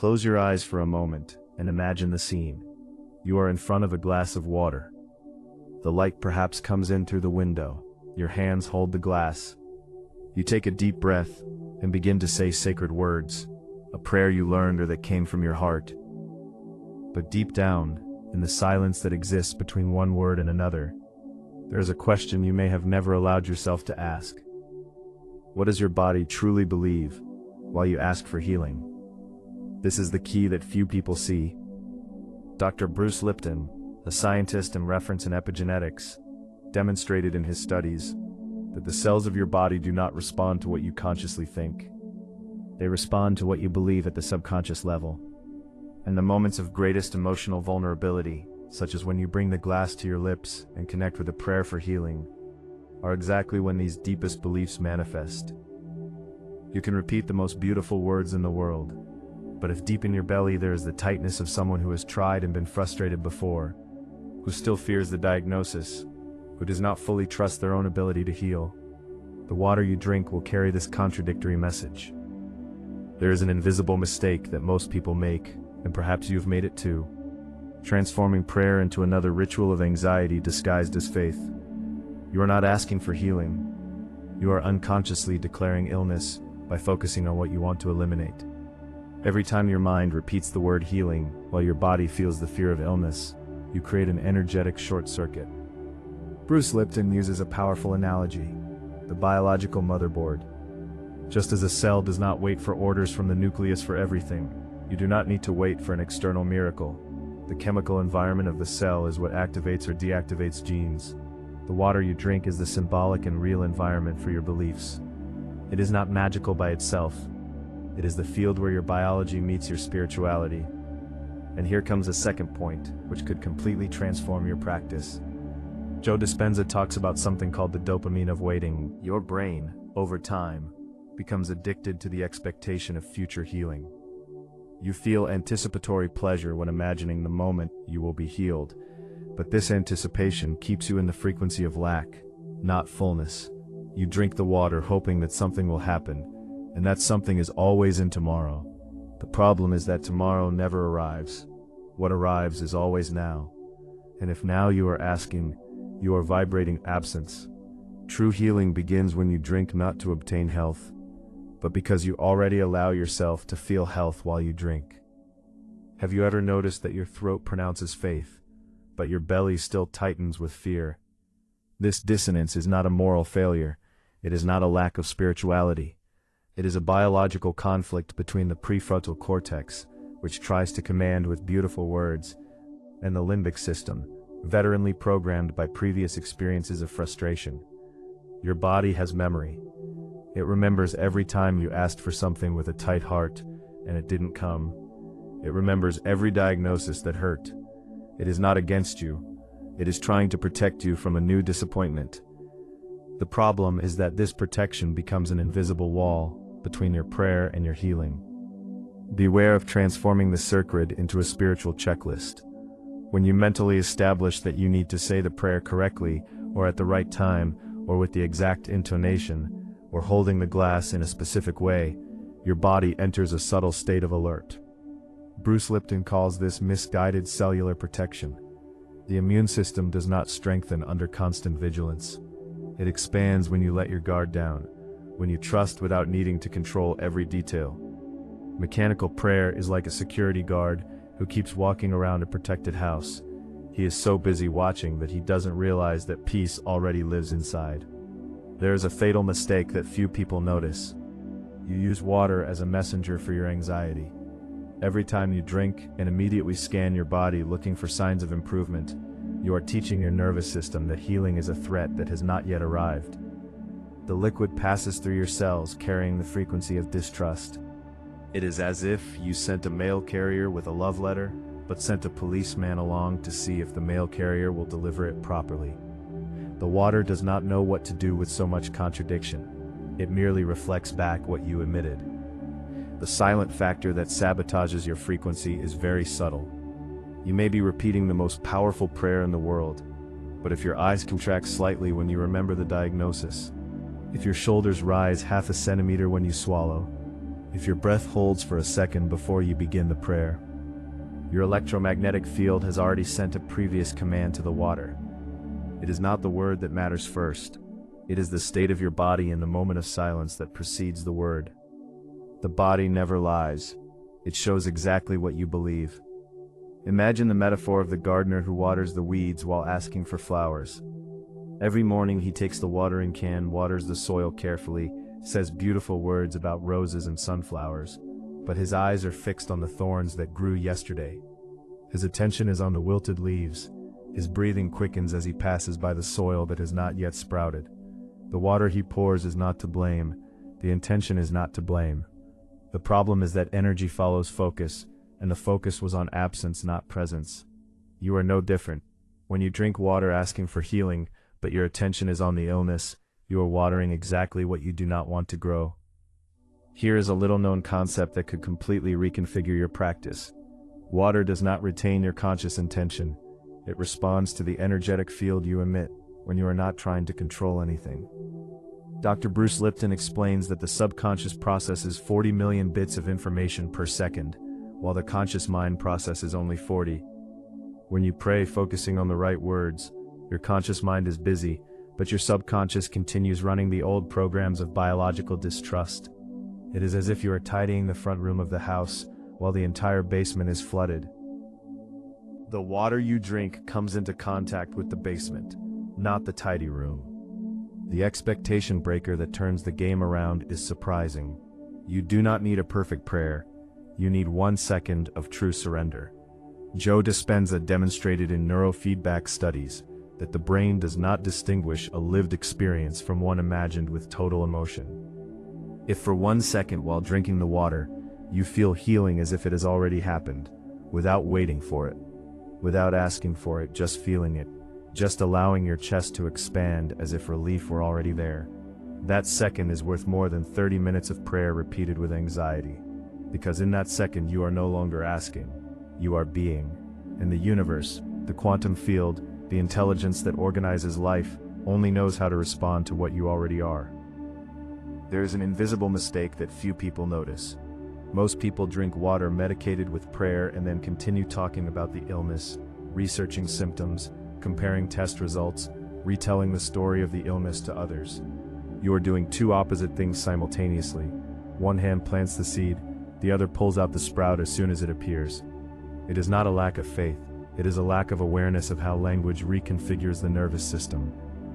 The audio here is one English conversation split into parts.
Close your eyes for a moment and imagine the scene. You are in front of a glass of water. The light perhaps comes in through the window. Your hands hold the glass. You take a deep breath and begin to say sacred words, a prayer you learned or that came from your heart. But deep down, in the silence that exists between one word and another, there is a question you may have never allowed yourself to ask. What does your body truly believe while you ask for healing? This is the key that few people see. Dr. Bruce Lipton, a scientist and reference in epigenetics, demonstrated in his studies that the cells of your body do not respond to what you consciously think. They respond to what you believe at the subconscious level. And the moments of greatest emotional vulnerability, such as when you bring the glass to your lips and connect with a prayer for healing, are exactly when these deepest beliefs manifest. You can repeat the most beautiful words in the world, but if deep in your belly there is the tightness of someone who has tried and been frustrated before, who still fears the diagnosis, who does not fully trust their own ability to heal, the water you drink will carry this contradictory message. There is an invisible mistake that most people make, and perhaps you've made it too, transforming prayer into another ritual of anxiety disguised as faith. You are not asking for healing. You are unconsciously declaring illness by focusing on what you want to eliminate. Every time your mind repeats the word healing while your body feels the fear of illness, you create an energetic short circuit. Bruce Lipton uses a powerful analogy, the biological motherboard. Just as a cell does not wait for orders from the nucleus for everything, you do not need to wait for an external miracle. The chemical environment of the cell is what activates or deactivates genes. The water you drink is the symbolic and real environment for your beliefs. It is not magical by itself. It is the field where your biology meets your spirituality. And here comes a second point, which could completely transform your practice. Joe Dispenza talks about something called the dopamine of waiting. Your brain, over time, becomes addicted to the expectation of future healing. You feel anticipatory pleasure when imagining the moment you will be healed, but this anticipation keeps you in the frequency of lack, not fullness. You drink the water hoping that something will happen, and that something is always in tomorrow. The problem is that tomorrow never arrives. What arrives is always now. And if now you are asking, you are vibrating absence. True healing begins when you drink not to obtain health, but because you already allow yourself to feel health while you drink. Have you ever noticed that your throat pronounces faith, but your belly still tightens with fear? This dissonance is not a moral failure. It is not a lack of spirituality. It is a biological conflict between the prefrontal cortex, which tries to command with beautiful words, and the limbic system, veteranly programmed by previous experiences of frustration. Your body has memory. It remembers every time you asked for something with a tight heart, and it didn't come. It remembers every diagnosis that hurt. It is not against you. It is trying to protect you from a new disappointment. The problem is that this protection becomes an invisible wall between your prayer and your healing. Beware of transforming the sacred into a spiritual checklist. When you mentally establish that you need to say the prayer correctly, or at the right time, or with the exact intonation, or holding the glass in a specific way, your body enters a subtle state of alert. Bruce Lipton calls this misguided cellular protection. The immune system does not strengthen under constant vigilance. It expands when you let your guard down, when you trust without needing to control every detail. Mechanical prayer is like a security guard who keeps walking around a protected house. He is so busy watching that he doesn't realize that peace already lives inside. There is a fatal mistake that few people notice. You use water as a messenger for your anxiety. Every time you drink and immediately scan your body looking for signs of improvement, you are teaching your nervous system that healing is a threat that has not yet arrived. The liquid passes through your cells carrying the frequency of distrust. It is as if you sent a mail carrier with a love letter, but sent a policeman along to see if the mail carrier will deliver it properly. The water does not know what to do with so much contradiction. It merely reflects back what you emitted. The silent factor that sabotages your frequency is very subtle. You may be repeating the most powerful prayer in the world, but if your eyes contract slightly when you remember the diagnosis, if your shoulders rise half a centimeter when you swallow, If your breath holds for a second before you begin the prayer, your electromagnetic field has already sent a previous command to the water. It is not the word that matters first. It is the state of your body in the moment of silence that precedes the word. The body never lies. It shows exactly what you believe. Imagine the metaphor of the gardener who waters the weeds while asking for flowers. Every morning he takes the watering can, waters the soil carefully, says beautiful words about roses and sunflowers, but his eyes are fixed on the thorns that grew yesterday. His attention is on the wilted leaves. His breathing quickens as he passes by the soil that has not yet sprouted. The water he pours is not to blame. The intention is not to blame. The problem is that energy follows focus, and the focus was on absence, not presence. You are no different. When you drink water asking for healing, but your attention is on the illness, you are watering exactly what you do not want to grow. Here is a little-known concept that could completely reconfigure your practice. Water does not retain your conscious intention. It responds to the energetic field you emit when you are not trying to control anything. Dr. Bruce Lipton explains that the subconscious processes 40 million bits of information per second, while the conscious mind processes only 40. When you pray focusing on the right words, your conscious mind is busy, but your subconscious continues running the old programs of biological distrust. It is as if you are tidying the front room of the house while the entire basement is flooded. The water you drink comes into contact with the basement, not the tidy room. The expectation breaker that turns the game around is surprising. You do not need a perfect prayer. You need 1 second of true surrender. Joe Dispenza demonstrated in neurofeedback studies that the brain does not distinguish a lived experience from one imagined with total emotion. If for 1 second while drinking the water, you feel healing as if it has already happened, without waiting for it, without asking for it, just feeling it, just allowing your chest to expand as if relief were already there, that second is worth more than 30 minutes of prayer repeated with anxiety. Because in that second you are no longer asking, you are being. And the universe, the quantum field, the intelligence that organizes life, only knows how to respond to what you already are. There is an invisible mistake that few people notice. Most people drink water medicated with prayer and then continue talking about the illness, researching symptoms, comparing test results, retelling the story of the illness to others. You are doing two opposite things simultaneously. One hand plants the seed, the other pulls out the sprout as soon as it appears. It is not a lack of faith, it is a lack of awareness of how language reconfigures the nervous system.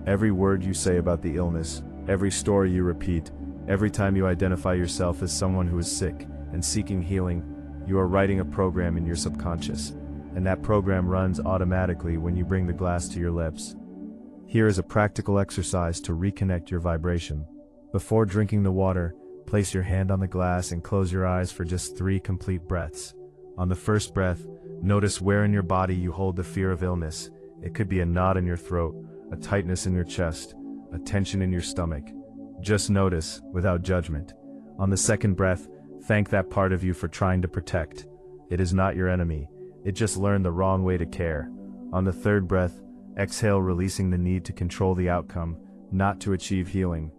Every word you say about the illness, every story you repeat, every time you identify yourself as someone who is sick and seeking healing, you are writing a program in your subconscious, and that program runs automatically when you bring the glass to your lips. Here is a practical exercise to reconnect your vibration. Before drinking the water, place your hand on the glass and close your eyes for just 3 complete breaths. On the first breath, notice where in your body you hold the fear of illness. It could be a knot in your throat, a tightness in your chest, a tension in your stomach. Just notice, without judgment. On the second breath, thank that part of you for trying to protect. It is not your enemy. It just learned the wrong way to care. On the third breath, exhale, releasing the need to control the outcome, not to achieve healing,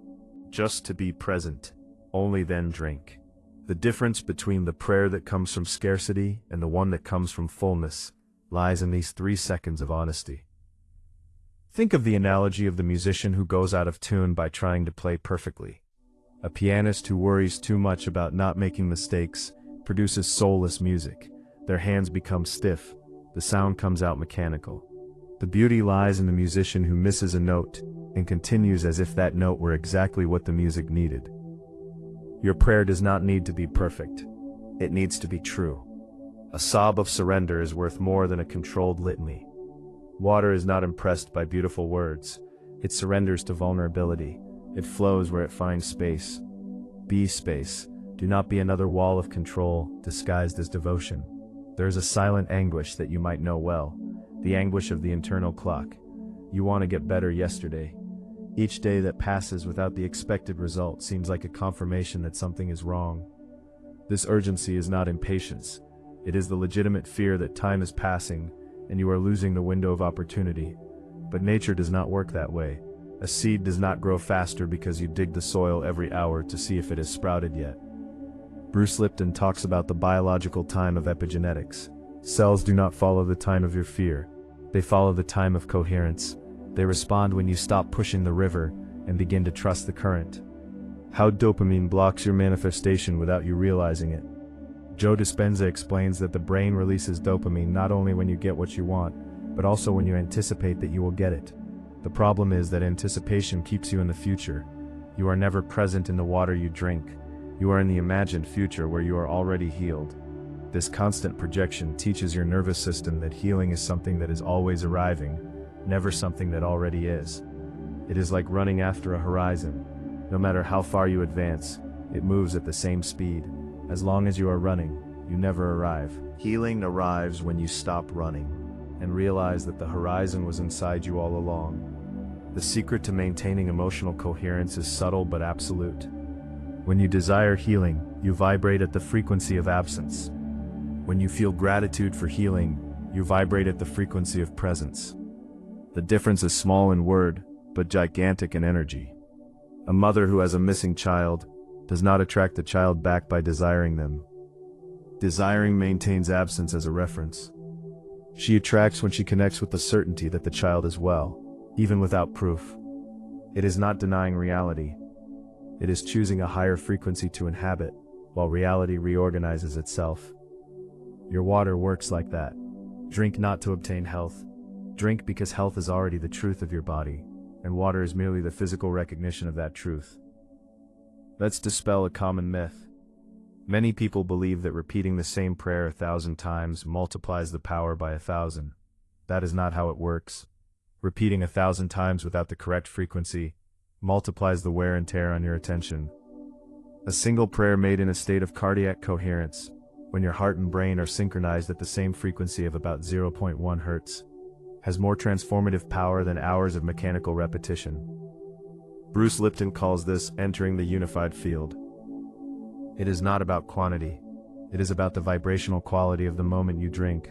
just to be present. Only then drink. The difference between the prayer that comes from scarcity and the one that comes from fullness lies in these 3 seconds of honesty. Think of the analogy of the musician who goes out of tune by trying to play perfectly. A pianist who worries too much about not making mistakes produces soulless music. Their hands become stiff, the sound comes out mechanical. The beauty lies in the musician who misses a note and continues as if that note were exactly what the music needed. Your prayer does not need to be perfect. It needs to be true. A sob of surrender is worth more than a controlled litany. Water is not impressed by beautiful words. It surrenders to vulnerability. It flows where it finds space. Be space. Do not be another wall of control disguised as devotion. There is a silent anguish that you might know well, the anguish of the internal clock. You want to get better yesterday. Each day that passes without the expected result seems like a confirmation that something is wrong. This urgency is not impatience. It is the legitimate fear that time is passing and you are losing the window of opportunity. But nature does not work that way. A seed does not grow faster because you dig the soil every hour to see if it has sprouted yet. Bruce Lipton talks about the biological time of epigenetics. Cells do not follow the time of your fear. They follow the time of coherence. They respond when you stop pushing the river and begin to trust the current. How dopamine blocks your manifestation without you realizing it. Joe Dispenza explains that the brain releases dopamine not only when you get what you want, but also when you anticipate that you will get it. The problem is that anticipation keeps you in the future. You are never present in the water you drink. You are in the imagined future where you are already healed. This constant projection teaches your nervous system that healing is something that is always arriving, never something that already is. It is like running after a horizon. No matter how far you advance, it moves at the same speed. As long as you are running, you never arrive. Healing arrives when you stop running and realize that the horizon was inside you all along. The secret to maintaining emotional coherence is subtle but absolute. When you desire healing, you vibrate at the frequency of absence. When you feel gratitude for healing, you vibrate at the frequency of presence. The difference is small in word, but gigantic in energy. A mother who has a missing child does not attract the child back by desiring them. Desiring maintains absence as a reference. She attracts when she connects with the certainty that the child is well, even without proof. It is not denying reality. It is choosing a higher frequency to inhabit, while reality reorganizes itself. Your water works like that. Drink not to obtain health. Drink because health is already the truth of your body, and water is merely the physical recognition of that truth. Let's dispel a common myth. Many people believe that repeating the same prayer 1,000 times multiplies the power by 1,000. That is not how it works. Repeating 1,000 times without the correct frequency multiplies the wear and tear on your attention. A single prayer made in a state of cardiac coherence, when your heart and brain are synchronized at the same frequency of about 0.1 Hz, has more transformative power than hours of mechanical repetition. Bruce Lipton calls this entering the unified field. It is not about quantity. It is about the vibrational quality of the moment you drink.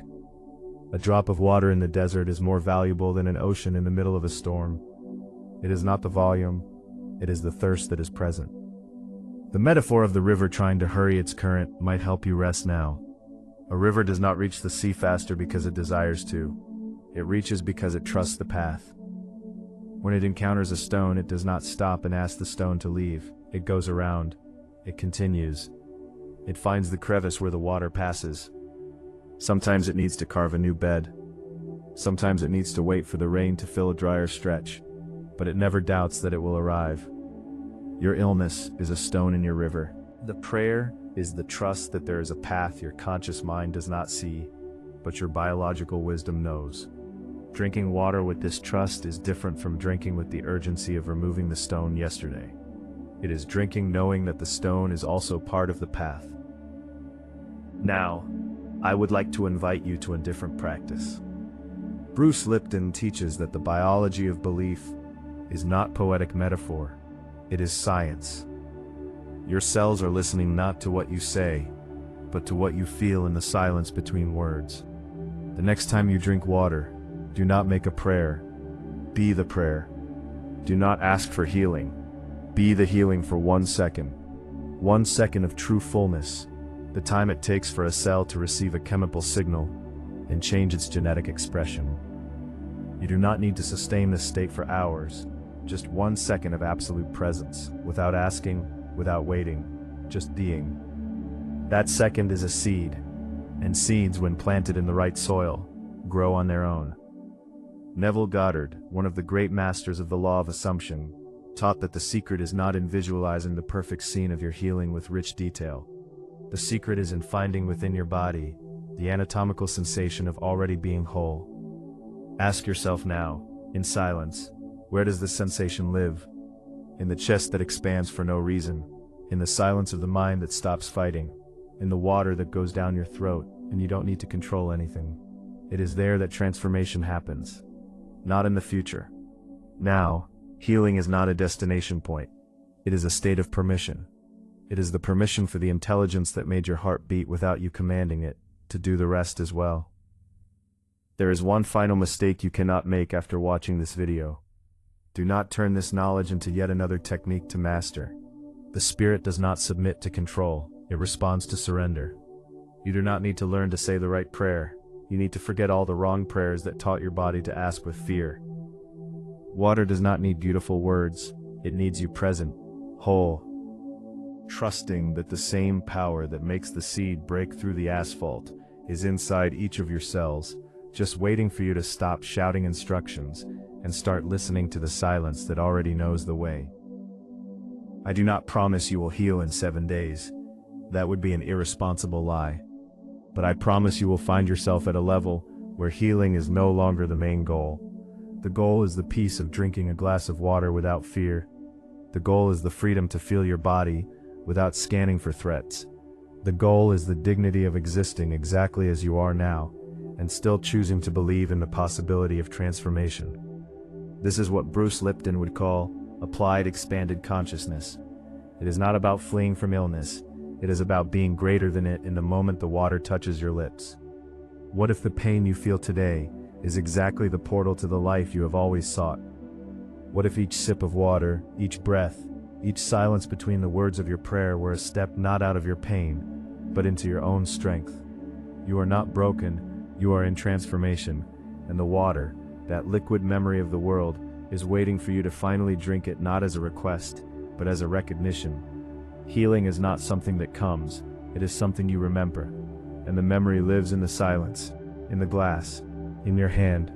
A drop of water in the desert is more valuable than an ocean in the middle of a storm. It is not the volume, it is the thirst that is present. The metaphor of the river trying to hurry its current might help you rest now. A river does not reach the sea faster because it desires to. It reaches because it trusts the path. When it encounters a stone, it does not stop and ask the stone to leave. It goes around. It continues. It finds the crevice where the water passes. Sometimes it needs to carve a new bed. Sometimes it needs to wait for the rain to fill a drier stretch. But it never doubts that it will arrive. Your illness is a stone in your river. The prayer is the trust that there is a path your conscious mind does not see, but your biological wisdom knows. Drinking water with this trust is different from drinking with the urgency of removing the stone yesterday. It is drinking knowing that the stone is also part of the path. Now, I would like to invite you to a different practice. Bruce Lipton teaches that the biology of belief is not poetic metaphor, it is science. Your cells are listening not to what you say, but to what you feel in the silence between words. The next time you drink water, do not make a prayer, be the prayer. Do not ask for healing, be the healing for 1 second. 1 second of true fullness, the time it takes for a cell to receive a chemical signal and change its genetic expression. You do not need to sustain this state for hours, just 1 second of absolute presence, without asking, without waiting, just being. That second is a seed, and seeds, when planted in the right soil, grow on their own. Neville Goddard, one of the great masters of the law of assumption, taught that the secret is not in visualizing the perfect scene of your healing with rich detail. The secret is in finding within your body the anatomical sensation of already being whole. Ask yourself now, in silence, where does this sensation live? In the chest that expands for no reason, in the silence of the mind that stops fighting, in the water that goes down your throat and you don't need to control anything. It is there that transformation happens, not in the future. Now, healing is not a destination point. It is a state of permission. It is the permission for the intelligence that made your heart beat without you commanding it to do the rest as well. There is one final mistake you cannot make after watching this video. Do not turn this knowledge into yet another technique to master. The spirit does not submit to control, It responds to surrender. You do not need to learn to say the right prayer. You need to forget all the wrong prayers that taught your body to ask with fear. Water does not need beautiful words. It needs you present, whole, trusting that the same power that makes the seed break through the asphalt is inside each of your cells, just waiting for you to stop shouting instructions and start listening to the silence that already knows the way. I do not promise you will heal in 7 days. That would be an irresponsible lie. But I promise you will find yourself at a level where healing is no longer the main goal. The goal is the peace of drinking a glass of water without fear. The goal is the freedom to feel your body without scanning for threats. The goal is the dignity of existing exactly as you are now, and still choosing to believe in the possibility of transformation. This is what Bruce Lipton would call applied expanded consciousness. It is not about fleeing from illness. It is about being greater than it in the moment the water touches your lips. What if the pain you feel today is exactly the portal to the life you have always sought? What if each sip of water, each breath, each silence between the words of your prayer were a step not out of your pain, but into your own strength? You are not broken, you are in transformation, and the water, that liquid memory of the world, is waiting for you to finally drink it not as a request, but as a recognition. Healing is not something that comes, it is something you remember, and the memory lives in the silence, in the glass, in your hand,